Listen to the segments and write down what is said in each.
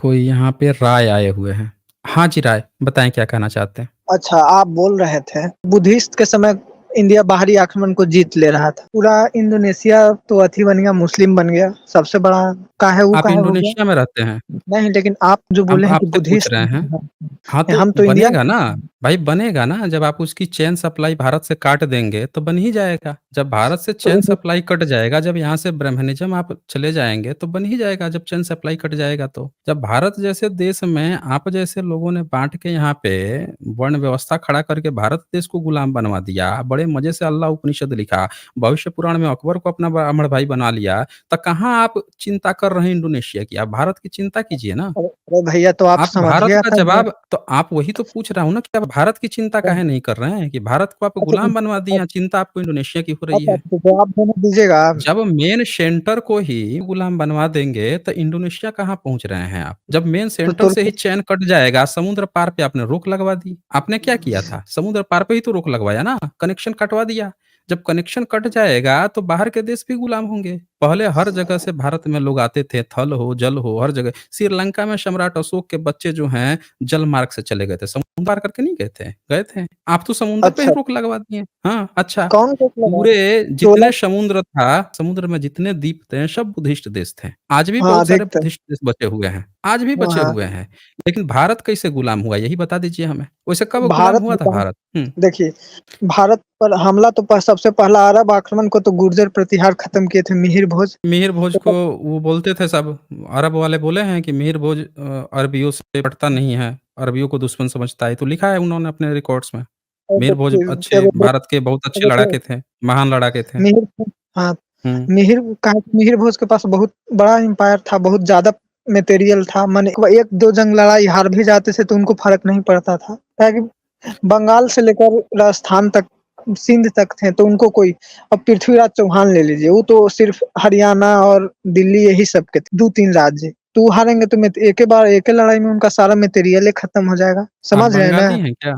कोई यहाँ पे राय आए हुए हैं। हाँ जी, राय बताएँ क्या कहना चाहते हैं? अच्छा, आप बोल रहे थे, बुद्धिस्ट के समय इंडिया बाहरी आक्रमण को जीत ले रहा था। पूरा इंडोनेशिया तो अथी बन गया, मुस्लिम बन गया। सबसे बड़ा आप काहे हो गया? इंडोनेशिया में रहते हैं? नहीं, लेकिन आप जो हम बोले हैं कि आपसे पूछ बुद्धिस्ट रहे हैं। हाँ, तो हम तो इंडिया बनेगा ना, भाई बनेगा ना, जब आप उसकी चेन सप्लाई भारत से काट देंगे, तो बन ही जाएगा। जब भारत से चेन तो सप्लाई कट जाएगा, जब यहाँ से ब्राह्मणिज़्म आप चले जाएँगे, तो बन ही जाएगा जब चेन सप्लाई कट जाएगा तो। जब भारत जैसे देश में आप जैसे लोगों ने बाँट के यहाँ पे वर्ण व्यवस्था खड़ा करके भारत देश को गुलाम बनवा दिया, बड़े मज़े से अल्लाह उपनिषद लिखा, भविष्य पुराण में अकबर को अपना ब्राह्मण भाई बना लिया, तो कहाँ आप चिंता कर रहे हैं इंडोनेशिया की? आप भारत की चिंता कीजिए ना। अरे भैया, तो आप आप समझ भारत गया का था मैं। जवाब तो आप वही तो पूछ रहा हूँ ना कि आप भारत की चिंता काहे नहीं कर रहे हैं कि भारत को आप अच्छा, गुलाम बनवा दिए हैं, चिंता आपको इंडोनेशिया की हो रही अच्छा, है। तो जवाब देने दीजिएगा आप। जब मेन सेंटर को ही गुलाम बनवा देंगे, तो इंडोनेशिया कहाँ पहुँच रहे हैं आप? जब मेन तो सेंटर से ही तुर्की चैन कट जाएगा, समुद्र पार पे आपने रोक लगवा दी। आपने क्या किया था? समुद्र पार पे ही तो रोक लगवाया ना, कनेक्शन कटवा दिया। जब कनेक्शन कट जाएगा, तो बाहर के देश भी गुलाम होंगे। पहले हर जगह से भारत में लोग आते थे, थल हो, जल हो, हर जगह। श्रीलंका में सम्राट अशोक के बच्चे जो हैं, जल मार्ग से चले गए थे, समुद्र पार करके नहीं गए थे, गए थे। आप तो समुद्र पे ही अच्छा, रोक लगवा दिए। हाँ, अच्छा। कौन रोक लगा? पूरे जितने 16 समुद्र था, समुद्र में जितने द्वीप थे, सब बुद्धिस्ट देश थे। आज भी हाँ, बहुत सारे अधिकतर। बुद्धिस्ट देश बचे हुए हैं, आज भी हाँ, बचे हाँ। हुए हैं। लेकिन भारत कैसे गुलाम हुआ, यही बता दीजिए हमें। वैसे कब गुलाम भारत हुआ था बताऊँ, भारत? हुँ। देखिए, भारत पर हमला तो सबसे पहला अरब आक्रमण को तो गुर्जर प्रतिहार खत्म किए थे मिहिर भोज। मिहिर भोज तो को तब वो बोलते थे सब, अरब वाले बोले हैं कि मिहिर भोज अरबियों से पटता नहीं है, अरबियों को दुश्मन समझता है, तो लिखा है उन्होंने अपने रिकॉर्ड्स में। मिहिर भोज अच्छे भारत के बहुत अच्छे लड़ाके थे, महान लड़ाके थे। मिहिर हाँ, हुँ। मिहिर भोज के पास बहुत बड़ा एम्पायर था, बहुत ज़्यादा मटेरियल था। माने 1-2 जंग लड़ाई हार भी जाते थे तो उनको फ़र्क नहीं पड़ता था। क्या है कि बंगाल से लेकर राजस्थान तक, सिंध तक थे तो उनको कोई, अब पृथ्वीराज चौहान ले लीजिए, वो तो सिर्फ़ हरियाणा और दिल्ली यही सब के थे, 2-3 राज्य। तो वो हारेंगे तो एक ही लड़ाई में उनका सारा मटेरियल ही खत्म हो जाएगा। आप समझ रहे हैं बंगाली ना? हैं क्या?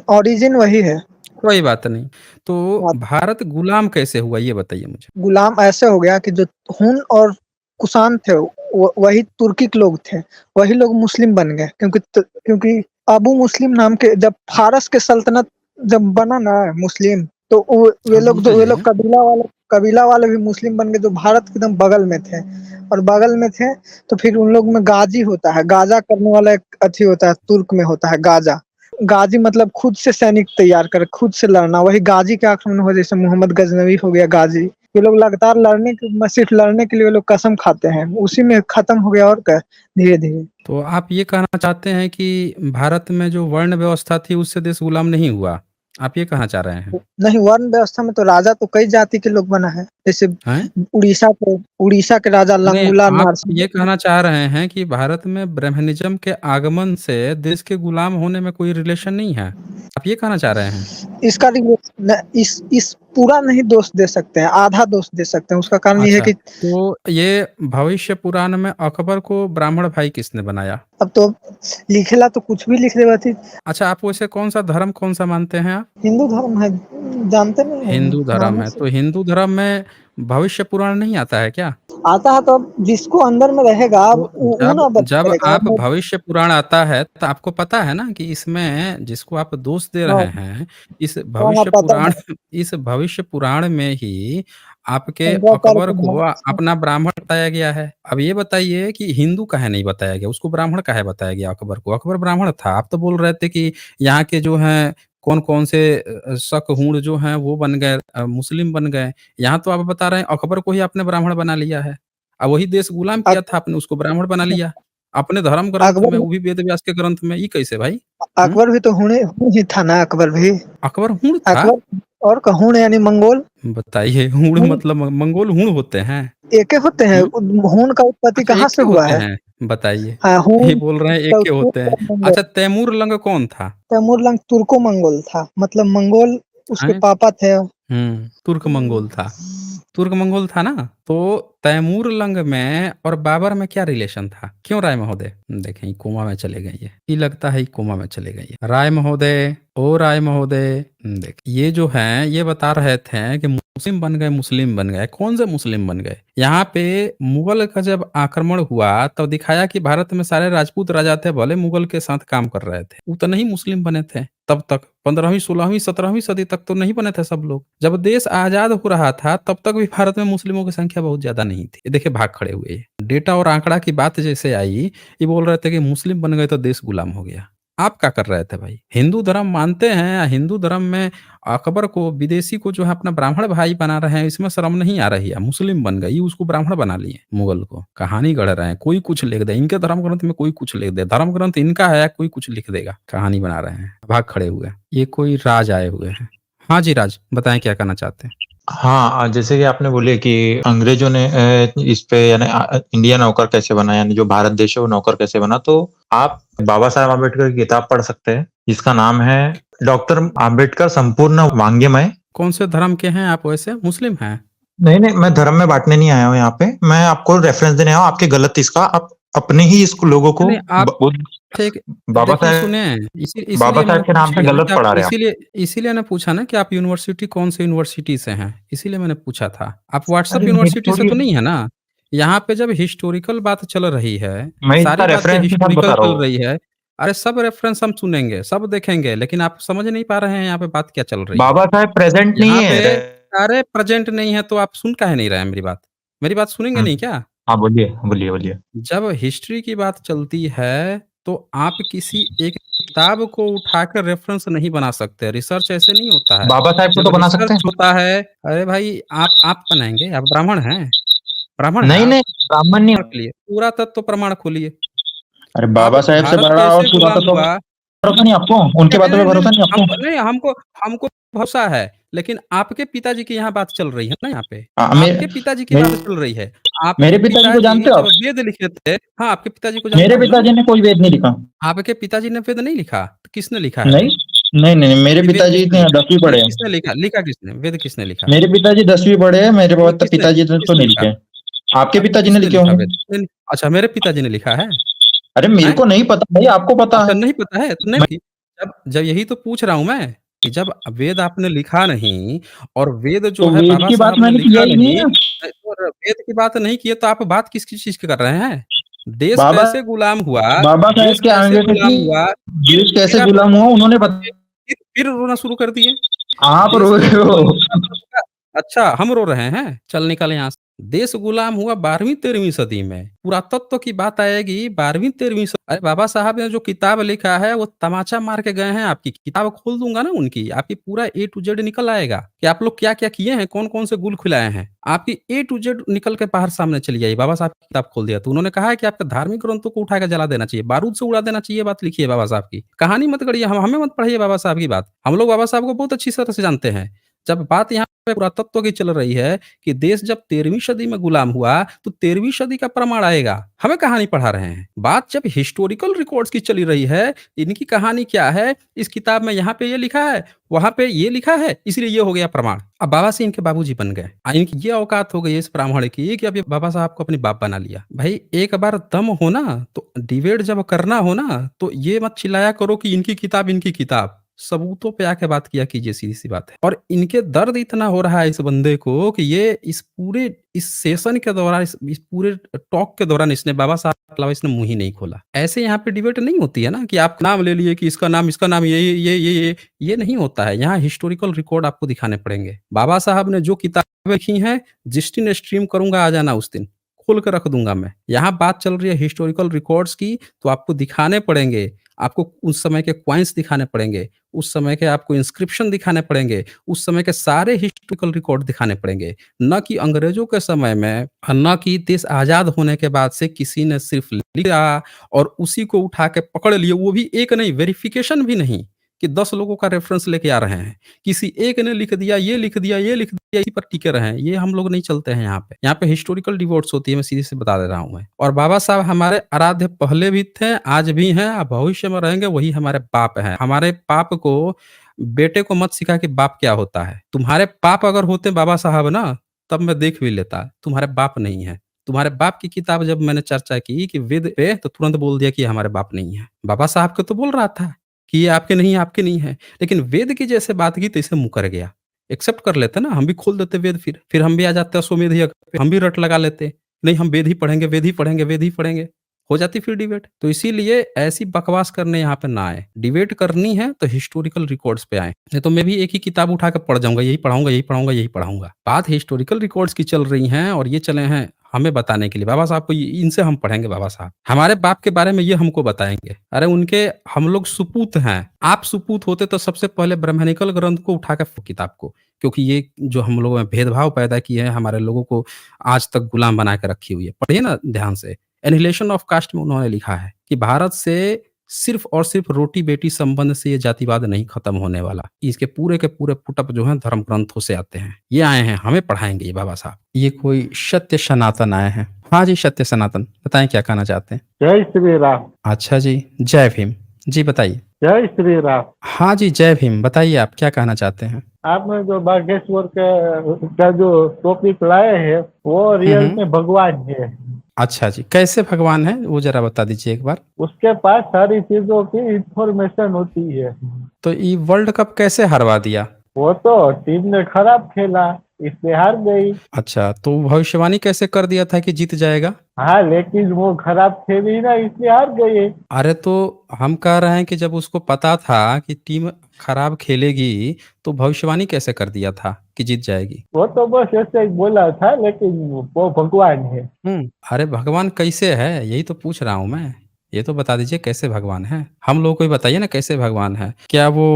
ओरिजिन वही है। कोई बात नहीं। तो हाँ, भारत गुलाम कैसे हुआ, ये बताइए मुझे? गुलाम ऐसे हो गया कि जो हुन और कुषाण थे, वही तुर्की के लोग थे, वही लोग मुस्लिम बन गए, क्योंकि अबू मुस्लिम नाम के, जब फारस के सल्तनत जब बना ना मुस्लिम, तो हाँ, बोलते वे लोग जाइए। कबीला वाले भी मुस्लिम बन गए जो भारत के एकदम बगल में थे। और बगल में थे तो फिर उन लोग में गाजी होता है, गाजा करने वाला एक अथी होता है, तुर्क में होता है गाजा। गाजी मतलब खुद से सैनिक तैयार कर, खुद से लड़ना, वही गाजी के आक्रमण हुआ, जैसे मोहम्मद गजनवी हो गया गाजी। ये लोग लगातार सिर्फ लड़ने के लिए वो लोग कसम खाते हैं, उसी में खत्म हो गया और क्या, धीरे-धीरे। तो आप ये कहना चाहते हैं कि भारत में जो वर्ण व्यवस्था थी, उससे देश गुलाम नहीं हुआ? आप ये कहना चाह रहे हैं? नहीं, वर्ण व्यवस्था में तो राजा तो कई जाति के लोग बना है, जैसे हैं? उड़ीसा के राजा नहीं, लंगूला आप नरसिंह। ये कहना चाह रहे हैं कि भारत में ब्राह्मणिज़्म के आगमन से देश के गुलाम होने में कोई रिलेशन नहीं है? आप ये कहना चाह रहे हैं? इसका इस पूरा नहीं दोष दे सकते हैं, आधा दोष दे सकते हैं। उसका कारण ये है अच्छा, कि तो ये भविष्य पुराण में अकबर को ब्राह्मण भाई किसने बनाया? अब तो लिखेला तो कुछ भी लिख देवती। अच्छा, आप वैसे कौन-सा धर्म कौन-सा मानते हैं आप? हिंदू धर्म है, जानते नहीं हैं, हिंदू धर्म पुराने है, से तो हिंदू धर्म में भविष्य पुराण नहीं आता है क्या? आता है। तो अब जिसको अंदर में रहेगा तो वो जब ना जब करेगा। आप भविष्य पुराण आता है, तो आपको पता है ना कि इसमें जिसको आप दोष दे हाँ, रहे हैं, इस हाँ, हाँ, भविष्य पता पुराण है। इस भविष्य पुराण में ही आपके शंकराचार्य अकबर के को धर्म। अपना ब्राह्मण बताया गया है। अब ये बताइए कि हिंदू काहे नहीं बताया गया? उसको ब्राह्मण काहे बताया गया अकबर को? अकबर ब्राह्मण था। आप तो बोल रहे थे कि यहाँ के जो हैं कौन-कौन से शक, हूण जो हैं वो बन गए मुस्लिम बन गए। यहाँ तो आप बता रहे हैं अकबर को ही आपने ब्राह्मण बना लिया है। वही देश गुलाम किया अक था आपने, उसको ब्राह्मण बना लिया। अपने धर्म ग्रंथ में, अकबर वो भी वेद व्यास के ग्रंथ में, ये कैसे भाई? हुँ? अकबर भी तो हूण ही था ना, अकबर भी। अकबर हूण था? अकबर और का हूण यानी मंगोल। बताइए हूण हूण मतलब मंगोल हूण होते हैं? एके होते हैं। हुँ? हूण का उत्पत्ति अच्छा कहाँ एक से के हुआ होते है? हैं, बताइए। हाँ, ये हूण बोल रहे हैं का एक के होते उत्पत्ति हैं। मंगोल। अच्छा तैमूर लंग कौन था? तैमूरलंग तुर्को-मंगोल था, मतलब मंगोल उसके हैं? पापा थे। तुर्क मंगोल था। तुर्क मंगोल था ना? तो तैमूर लंग में और बाबर में क्या रिलेशन था? क्यों राय महोदय? देखें, कोमा में चले गए ये लगता है कोमा में चले गए राय महोदय। ओ राय महोदय, देख ये जो हैं ये बता रहे थे कि मुस्लिम बन गए, मुस्लिम बन गए। कौन से मुस्लिम बन गए? यहाँ पे मुगल का जब आक्रमण हुआ तब दिखाया कि भारत में सारे राजपूत राजा थे, भले मुगल के साथ काम कर रहे थे, वो तो नहीं मुस्लिम बने थे तब तक। 15वीं 16वीं 17वीं सदी तक तो नहीं बने थे सब लोग। जब देश आजाद हो रहा था तब तक भी भारत में मुस्लिमों की संख्या बहुत ज्यादा नहीं थी। ये देखिए भाग खड़े हुए ये डेटा और आंकड़ा की बात जैसे आई, ये बोल रहे थे कि मुस्लिम बन गए तो देश गुलाम हो गया। आप क्या कर रहे थे भाई? हिंदू धर्म मानते हैं, हिंदू धर्म में अकबर को, विदेशी को जो है अपना ब्राह्मण भाई बना रहे हैं, इसमें शर्म नहीं आ रही है? मुस्लिम बन गई, उसको ब्राह्मण बना लिए, मुगल को कहानी गढ़ रहे हैं। कोई कुछ लिख दे, इनके धर्म ग्रंथ में कोई कुछ लिख दे, धर्म ग्रंथ इनका है, कोई कुछ लिख देगा, कहानी बना रहे हैं। भाग खड़े हुए, ये कोई राज आए हुए हैं। हाँ जी राज, बताएं क्या कहना चाहते हैं? हाँ, जैसे कि आपने बोले कि अंग्रेजों ने इस पे यानी इंडिया नौकर कैसे बना, यानी जो भारत देश है वो नौकर कैसे बना, तो आप बाबा साहेब आम्बेडकर की किताब पढ़ सकते हैं जिसका नाम है डॉक्टर आम्बेडकर संपूर्ण वांग्मय। कौन से धर्म के हैं आप वैसे? मुस्लिम हैं? नहीं नहीं, मैं धर्म में बांटने नहीं आया हूँ यहाँ पे, मैं आपको रेफरेंस देने आया हूँ आपके गलत इसका, आप अपने ही इस लोगों को नहीं, आप एक बाबा देखिए, साहेब सुने, बाबा इसीलिए मैंने साहेब के पूछ नाम पे लिया ना गलत कि आप, पढ़ा रहे हैं आप। इसीलिए मैंने पूछा ना कि आप यूनिवर्सिटी कौन से यूनिवर्सिटी से हैं, इसीलिए मैंने पूछा था। आप व्हाट्सएप अरे यूनिवर्सिटी से तो नहीं है ना? यहाँ पे जब हिस्टोरिकल बात चल रही है, मैं इसका सारी बातें रेफरेंस के साथ हिस्टोरिकल बता रहा चल हूँ। रही है। अरे सब रेफरेंस हम सुनेंगे, सब देखेंगे, लेकिन आप समझ नहीं पा रहे हैं यहाँ पे बात क्या चल रही है। बाबा साहेब प्रेजेंट नहीं यहाँ पे है। अरे प्रेजेंट नहीं है तो आप सुन काहे नहीं रहे हैं मेरी बात? मेरी बात सुनेंगे नहीं क्या? हाँ, बोलिए बोलिए बोलिए। जब हिस्ट्री की बात चलती है तो आप किसी एक किताब को उठाकर रेफरेंस नहीं बना सकते। रिसर्च ऐसे नहीं होता है। बाबा साहेब को जब तो बना सकते रिसर्च हैं। होता है, अरे भाई आप बनाएंगे? आप ब्राह्मण हैं? ब्राह्मण हैं नहीं आप? नहीं, ब्राह्मण नहीं। के लिए पूरा तत्व प्रमाण खोलिए। अरे अब बाबा साहेब से भारत बड़ा और कैसे गुलाम पुरातत्व हुआ? भरोसा नहीं आपको, उनके नहीं, बातों पे नहीं, नहीं, भरोसा नहीं, नहीं आपको। हमको नहीं, हमको भरोसा है, लेकिन आपके पिताजी की यहाँ बात चल रही है ना यहाँ पे। मेरे आपके पिताजी की मेरे बात चल रही है। आपके मेरे पिताजी को पिताजी जानते हो जब आप? वेद लिखे थे, हाँ, आपके पिताजी को जानता मेरे हूँ ना मैं। पिताजी ने कोई वेद नहीं लिखा। आपके पिताजी ने वेद नहीं लिखा, तो किसने लिखा है नहीं भाई? नहीं नहीं, मेरे कि वेद पिताजी किसने लिखा? 10वीं वेद पढ़े हैं। किसने लिखा? लिखा किसने? वेद किसने लिखा? मेरे पिताजी 10वीं पढ़े हैं, मेरे वेद किसने पिताजी तो किसने नहीं लिखा? लिखे। आपके पिताजी ने किसने लिखे लिखा होंगे। वेद? अच्छा, मेरे पिताजी ने लिखा है? अरे मेरे हैं? को नहीं पता भाई, आपको पता अच्छा, है। नहीं पता है तो नहीं। जब जब यही तो पूछ रहा हूँ मैं, कि जब वेद आपने लिखा नहीं और वेद जो तो है वेद बाबा की बात साहब ने मैंने किया लिखा ही नहीं नहीं, है। और वेद की बात नहीं की, तो आप बात किस किस चीज की कर रहे हैं? देश बाबा कैसे गुलाम हुआ? बाबा साहेब देश के कैसे आगे से गुलाम कि हुआ? देश कैसे फिर आप गुलाम हुआ उन्होंने फिर रोना शुरू कर दिए। आप देश रो रहे कैसे हो। गुलाम हुआ तब का? अच्छा, हम रो रहे हैं? चल निकल यहाँ से। देश गुलाम हुआ 12वीं-13वीं सदी में। पुरातत्व की बात आएगी 12वीं-13वीं सदी। अरे बाबा साहब ने जो किताब लिखा है वो तमाचा मार के गए हैं। आपकी किताब खोल दूँगा ना उनकी, आपकी पूरा ए टू जेड निकल आएगा कि आप लोग क्या-क्या किए हैं, कौन-कौन से गुल खिलाए हैं। आपकी ए टू जेड निकल के बाहर सामने चली आई। बाबा साहब की किताब खोल दिया तो उन्होंने कहा है कि आपके धार्मिक ग्रंथों को उठा के जला देना चाहिए, बारूद से उड़ा देना चाहिए। बात लिखी है बाबा साहब की। कहानी मत गढ़िए, हम हमें मत पढ़ाइए बाबा साहब की बात। हम लोग बाबा साहब को बहुत अच्छी तरह से जानते हैं। जब बात यहाँ पे पुरातत्व की चल रही है कि देश जब 13वीं सदी में गुलाम हुआ, तो 13वीं सदी का प्रमाण आएगा। हमें कहानी पढ़ा रहे हैं। बात जब हिस्टोरिकल रिकॉर्ड्स की चली रही है, इनकी कहानी क्या है, इस किताब में यहाँ पे ये लिखा है, वहाँ पे ये लिखा है, इसलिए ये हो गया प्रमाण। अब बाबा सिंह के बाबूजी बन गए। इनकी ये औकात हो गई इस ब्राह्मण की कि अब ये बाबा साहब को अपनी बाप बना लिया। भाई एक बार दम हो ना, तो डिबेट जब करना हो ना, तो ये मत चिल्लाया करो कि इनकी किताब, इनकी किताब। सबूतों पे आके बात किया कीजिए, सीधी-सी बात है। और इनके दर्द इतना हो रहा है इस बंदे को कि ये इस सेशन के दौरान, इस पूरे टॉक के दौरान इसने बाबा साहब के अलावा इसने मुँह ही नहीं खोला। ऐसे यहाँ पे डिबेट नहीं होती है ना कि आप नाम ले लिए कि इसका नाम ये नहीं होता है। यहाँ हिस्टोरिकल रिकॉर्ड आपको दिखाने पड़ेंगे। बाबा साहब ने जो किताबें लिखी हैं, जिस दिन स्ट्रीम करूँगा आ जाना उस दिन। खोल के रख दूँगा मैं। यहाँ बात चल रही है हिस्टोरिकल रिकॉर्ड्स की, तो आपको दिखाने पड़ेंगे। आपको उस समय के कॉइन्स दिखाने पड़ेंगे, उस समय के आपको इंस्क्रिप्शन दिखाने पड़ेंगे, उस समय के सारे हिस्टोरिकल रिकॉर्ड दिखाने पड़ेंगे। ना कि अंग्रेज़ों के समय में, ना कि देश आज़ाद होने के बाद से किसी ने सिर्फ़ लिया और उसी को उठा के पकड़ लिए, वो भी एक नहीं, वेरिफ़िकेशन भी नहीं कि 10 लोगों का रेफ़रेंस लेके आ रहे हैं। किसी एक ने लिख दिया, ये लिख दिया, ये लिख दिया, इसी पर टिके रहे हैं। ये हम लोग नहीं चलते हैं यहाँ पे। यहाँ पे हिस्टोरिकल डिवोट्स होती है, मैं सीधे से बता दे रहा हूँ मैं। और बाबा साहब हमारे आराध्य पहले भी थे, आज भी हैं, भविष्य में रहेंगे, वही हमारे बाप हैं। हमारे पाप को बेटे को मत सिखा कि बाप क्या होता है। तुम्हारे पाप अगर होते बाबा साहब ना, तब मैं देख भी लेता, तुम्हारे बाप नहीं है। तुम्हारे बाप की किताब जब मैंने चर्चा की कि वेद पे, तो तुरंत बोल दिया कि ये हमारे बाप नहीं है। बाबा साहब को तो बोल रहा था कि ये आपके नहीं है, लेकिन वेद की जैसे बात की तैसे मुकर गया। एक्सेप्ट कर लेते ना, हम भी खोल देते वेद, फिर हम भी आ जाते अश्वमेध यज्ञ पे, हम भी रट लगा लेते, नहीं हम वेद ही पढ़ेंगे, वेद ही पढ़ेंगे, वेद ही पढ़ेंगे। हो जाती फिर डिबेट। तो इसीलिए ऐसी बकवास करने यहाँ पे ना आए। डिबेट करनी है तो हिस्टोरिकल रिकॉर्ड्स पे आएँ। नहीं तो मैं भी एक ही किताब उठा के पढ़ जाऊँगा, यही पढ़ाऊँगा, यही पढ़ाऊँगा, यही पढ़ाऊँगा। बात हिस्टोरिकल रिकॉर्ड्स की चल रही हैं और ये चले हैं हमें बताने के लिए। बाबा साहब को इनसे हम पढ़ेंगे बाबा साहब। हमारे बाप के बारे में ये हमको बताएँगे। अरे उनके हम लोग सुपूत हैं। आप सुपूत होते तो सबसे पहले ब्राह्मणिकल ग्रंथ को उठा के किताब को, क्योंकि ये जो हम लोगों में भेदभाव पैदा किए हैं, हमारे लोगों को आज तक गुलाम बना के रखी हुई है। पढ़िए ना ध्यान से। एनिहिलेशन ऑफ कास्ट में उन्होंने लिखा है कि भारत से सिर्फ और सिर्फ रोटी-बेटी संबंध से ये जातिवाद नहीं खत्म होने वाला। इसके पूरे के पूरे पुटअप जो हैं धर्म ग्रंथों से आते हैं। ये आए हैं, हमें पढ़ाएँगे ये बाबा साहब। ये कोई सत्य सनातन आए हैं। हाँ जी, सत्य सनातन। बताएँ क्या कहना चाहते हैं? जय श्री राम। अच्छा जी, जय भीम। जी बताइए। जय श्री राम। हाँ जी, जय भीम। बताइए आप क्या कहना चाहते हैं? आपने जो बागेश्वर का जो टॉपिक लाए हैं वो रियल में भगवान है। अच्छा जी, कैसे भगवान हैं? वो ज़रा बता दीजिए एक बार। उसके पास सारी चीजों की इंफॉर्मेशन होती है। तो ये वर्ल्ड कप कैसे हरवा दिया? वो तो टीम ने खराब खेला इसलिए हार गई। अच्छा, तो भविष्यवाणी कैसे कर दिया था कि जीत जाएगा? हाँ लेकिन वो खराब खेली ना इसलिए हार गई। अरे तो हम कह रहे हैं कि जब उसको पता था कि टीम खराब खेलेगी, तो भविष्यवाणी कैसे कर दिया था कि जीत जाएगी? वो तो बस ऐसे ही बोला था लेकिन वो भगवान है। अरे भगवान कैसे है? यही तो पूछ रहा हूँ मैं। ये तो बता दीजिए कैसे भगवान है? हम लोगों को भी बताइए ना कैसे भगवान है? क्या वो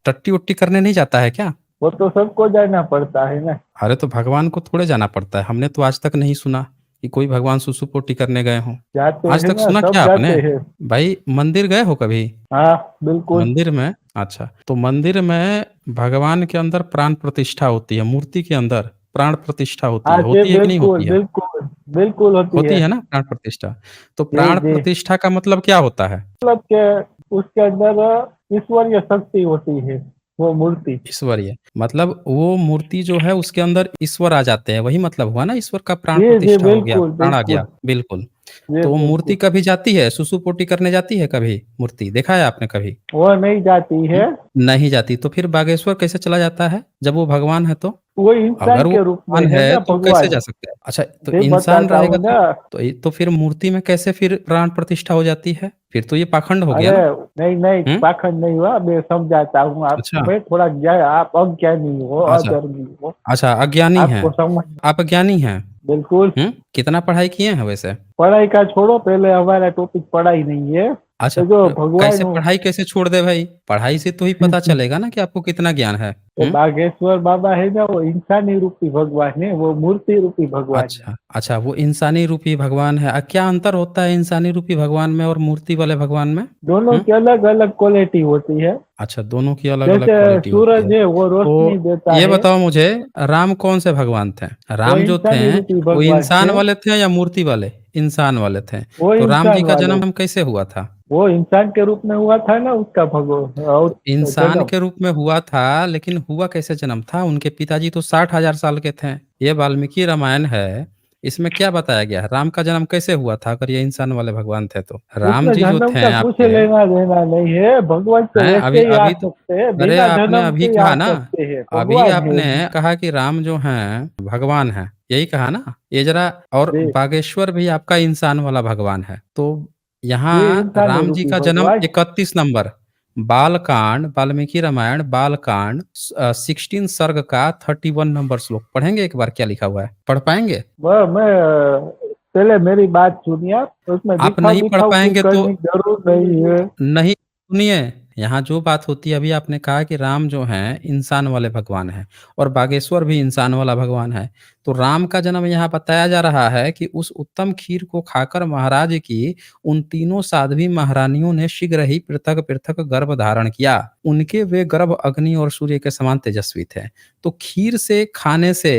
टट्टी-उट्टी करने नहीं जाता है क्या? वो तो सबको जाना पड़ता है ना। अरे तो भगवान को थोड़े जाना पड़ता है। हमने तो आज तक नहीं सुना कि कोई भगवान सुसु-पोटी करने गए हों। जाते आज हैं तक ना, सुना सब क्या जाते आपने? हैं। भाई मंदिर गए हो कभी? हाँ बिल्कुल। मंदिर में अच्छा, तो मंदिर में भगवान के अंदर प्राण प्रतिष्ठा होती है, मूर्ति के अंदर प्राण प्रतिष्ठा हाँ जी होती है कि नहीं बिल्कुल होती है? बिल्कुल बिल्कुल होती होती है। है ना प्राण प्रतिष्ठा? तो जी प्राण जी। प्रतिष्ठा का मतलब क्या होता है? मतलब के उसके अंदर ईश्वरीय शक्ति होती है वो मूर्ति। ईश्वरीय, मतलब वो मूर्ति जो है उसके अंदर ईश्वर आ जाते हैं, वही मतलब हुआ ना ईश्वर का प्राण जी जी प्रतिष्ठा हो गया, बिल्कुल प्राण आ बिल्कुल। गया, बिल्कुल। जी तो वो मूर्ति बिल्कुल। कभी जाती है, सुसु-पोटी करने जाती है कभी मूर्ति? देखा है आपने कभी? वो नहीं जाती है। नहीं जाती, तो फिर बागेश्वर कैसे चला जाता है, जब वो भगवान है तो? वो इंसान अगर वो के रूप में भगवान है है ना तो कैसे भगवान। जा सकते हैं? अच्छा, तो ये इंसान बताता रहेगा हूँ ना। तो फिर मूर्ति में कैसे फिर प्राण प्रतिष्ठा हो जाती है? फिर तो ये पाखंड हो गया अरे ना? नहीं नहीं हुँ? पाखंड नहीं हुआ, मैं समझाता हूँ अच्छा, आपको। मैं थोड़ा ज्ञान, आप अज्ञानी हो अच्छा, अधर्मी हो, अच्छा अज्ञानी हैं, आपको समझ। आप अज्ञानी हैं। बिल्कुल। कितना पढ़ाई किए हैं वैसे? पढ़ाई का छोड़ो, पहले हमारा टॉपिक पढ़ाई नहीं है। अच्छा, तो जो भगवान कैसे हो पढ़ाई कैसे छोड़ दें भाई? पढ़ाई से तो ही पता चलेगा ना कि आपको कितना ज्ञान है। तो बागेश्वर बाबा है ना, वो इंसानी रूपी भगवान है, वो मूर्ति रूपी भगवान है। अच्छा, अच्छा वो इंसानी रूपी भगवान है। क्या अंतर होता है इंसानी रूपी भगवान में और मूर्ति वाले भगवान में? दोनों हुँ? की अलग अलग क्वालिटी होती है। अच्छा, दोनों की अलग-अलग जैसे क्वालिटी होती है। सूरज है वो रोशनी तो देता ये है। बताओ मुझे, राम कौन से भगवान थे? वो राम जो थे, इंसानी रूपी वो भगवान इंसान थे। वाले थे या मूर्ति वाले? इंसान वाले थे। वो तो राम जी इंसान का वाले। जन्म कैसे हुआ था? वो इंसान के रूप में हुआ था ना उसका तो इंसान जन्म। के रूप में हुआ था, लेकिन हुआ कैसे जन्म था? उनके पिताजी तो 60,000 साल के थे। ये वाल्मीकि रामायण है, इसमें क्या बताया गया है? राम का जन्म कैसे हुआ था अगर ये इंसान वाले भगवान थे तो? राम उसमें जी जो जन्म थे का कुछ आपके लेना देना नहीं है। भगवान तो हैं वैसे अभी ही आ अभी तो सकते हैं, अरे बिना आपने जन्म अभी के कहा आ ना, सकते हैं, अभी भगवान है। आपने कहा कि राम जो हैं भगवान हैं, यही कहा ना? ये ज़रा और जी बागेश्वर भी आपका इंसान वाला भगवान है। तो ये यहाँ इंसानी राम जी रूपी का जन्म भगवान। 31 नंबर बालकांड, वाल्मीकि रामायण बालकांड 16 सर्ग का 31 नंबर श्लोक पढ़ेंगे एक बार क्या लिखा हुआ है? पढ़ पाएँगे? वह मैं पहले मेरी बात सुनिए आप। उसमें आप दिखाओ नहीं पढ़ दिखाओ की पाएँगे तो करने की जरूर नहीं है। नहीं, सुनिए, यहाँ जो बात होती है अभी आपने कहा कि राम जो हैं इंसान वाले भगवान हैं और बागेश्वर भी इंसान वाला भगवान है। तो राम का जन्म यहाँ बताया जा रहा है कि उस उत्तम खीर को खाकर महाराज की उन तीनों साध्वी महारानियों ने शीघ्र ही पृथक-पृथक गर्भ धारण किया। उनके वे गर्भ अग्नि और सूर्य के समान तेजस्वी थे। तो खीर से खाने से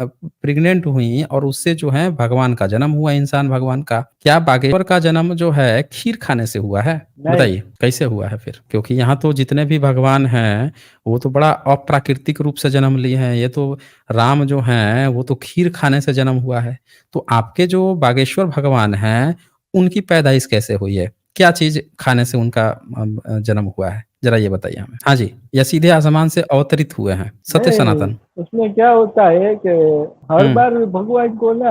प्रेग्नेंट हुई और उससे जो है भगवान का जन्म हुआ, इंसान भगवान का। क्या बागेश्वर का जन्म जो है खीर खाने से हुआ है? नहीं। बताइए कैसे हुआ है फिर? क्योंकि यहाँ तो जितने भी भगवान हैं वो तो बड़ा अप्राकृतिक रूप से जन्म लिए हैं। ये तो राम जो हैं वो तो खीर खाने से जन्म हुआ है। तो आपके जो बागेश्वर भगवान हैं उनकी पैदाइश कैसे हुई है? क्या चीज़ खाने से उनका जन्म हुआ है? ज़रा ये बताइए हमें। हाँ जी, या सीधे आसमान से अवतरित हुए हैं? सत्य नहीं, सनातन। उसमें क्या होता है कि हर हुँ। बार भगवान को ना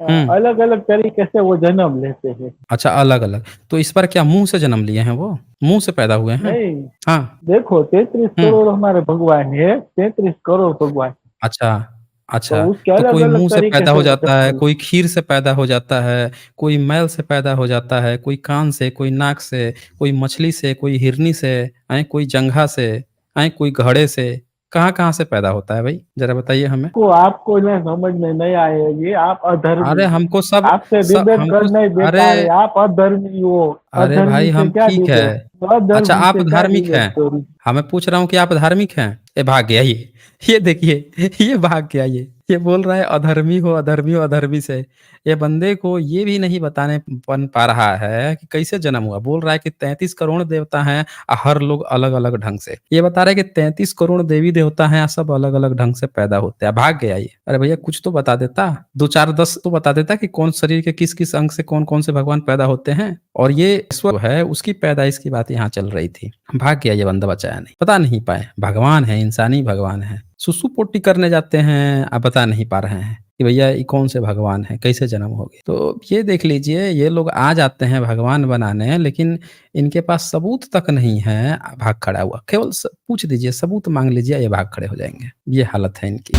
हुँ। अलग-अलग तरीके से वो जन्म लेते हैं। अच्छा, अलग-अलग। तो इस बार क्या मुँह से जन्म लिए हैं वो? मुँह से पैदा हुए हैं? नहीं, हाँ। देखो 33 हुँ। करोड़ हमारे भगवान है, 33 करोड़ भगवान। अच्छा, तो अच्छा। उसके तो कोई अलग-अलग मुँह से तरीके पैदा से हो वो जाता है, जन्म कोई खीर से पैदा हो जाता है, कोई मैल से पैदा हो जाता है, कोई कान से, कोई नाक से, कोई मछली से, कोई हिरनी से, कोई जंघा से, कोई घड़े से। कहाँ-कहाँ से पैदा होता है भई? ज़रा बताइए हमें। को आपको ना समझ में नहीं आएगी, आप अधर्मी अरे हो। हमको सब आपसे स डिबेट हमको करना ही अरे बेकार है, आप अधर्मी हो। अरे अधर्मी भाई से हम क्या ठीक है। डिबेट? अच्छा अधर्मी आप से क्या धार्मिक डिबेट हैं। करूँ? हाँ, मैं पूछ रहा हूँ कि आप धार्मिक हैं? ये भाग गया ये। ये देखिए ये भाग गया ये। ये बोल रहा है अधर्मी हो अधर्मी से। ये बंदे को ये भी नहीं बताने बन पा रहा है कि कैसे जन्म हुआ। बोल रहा है कि 33 करोड़ देवता हैं हर लोग अलग-अलग ढंग से। ये बता रहा है कि 33 करोड़ देवी-देवता हैं सब अलग-अलग ढंग से पैदा होते हैं। भाग गया ये। अरे भैया कुछ तो बता देता। 2, 4, 10 तो बता देता कि कौन शरीर के किस-किस अंग से कौन-कौन से भगवान पैदा होते हैं। और ये ईश्वर है उसकी पैदाइश की बात यहाँ चल रही थी। भाग गया ये बंदा बचाया नहीं। बता नहीं पाए। भगवान है, इंसानी भगवान है। सुसु-पोटी करने जाते हैं, आप बता नहीं पा रहे हैं कि भैया ये कौन से भगवान हैं, कैसे जन्म हो गए। तो ये देख लीजिए ये लोग आ जाते हैं भगवान बनाने लेकिन इनके पास सबूत तक नहीं है, भाग खड़ा हुआ। केवल पूछ दीजिए, सबूत माँग लीजिए ये भाग खड़े हो जाएँगे। ये हालत है इनकी।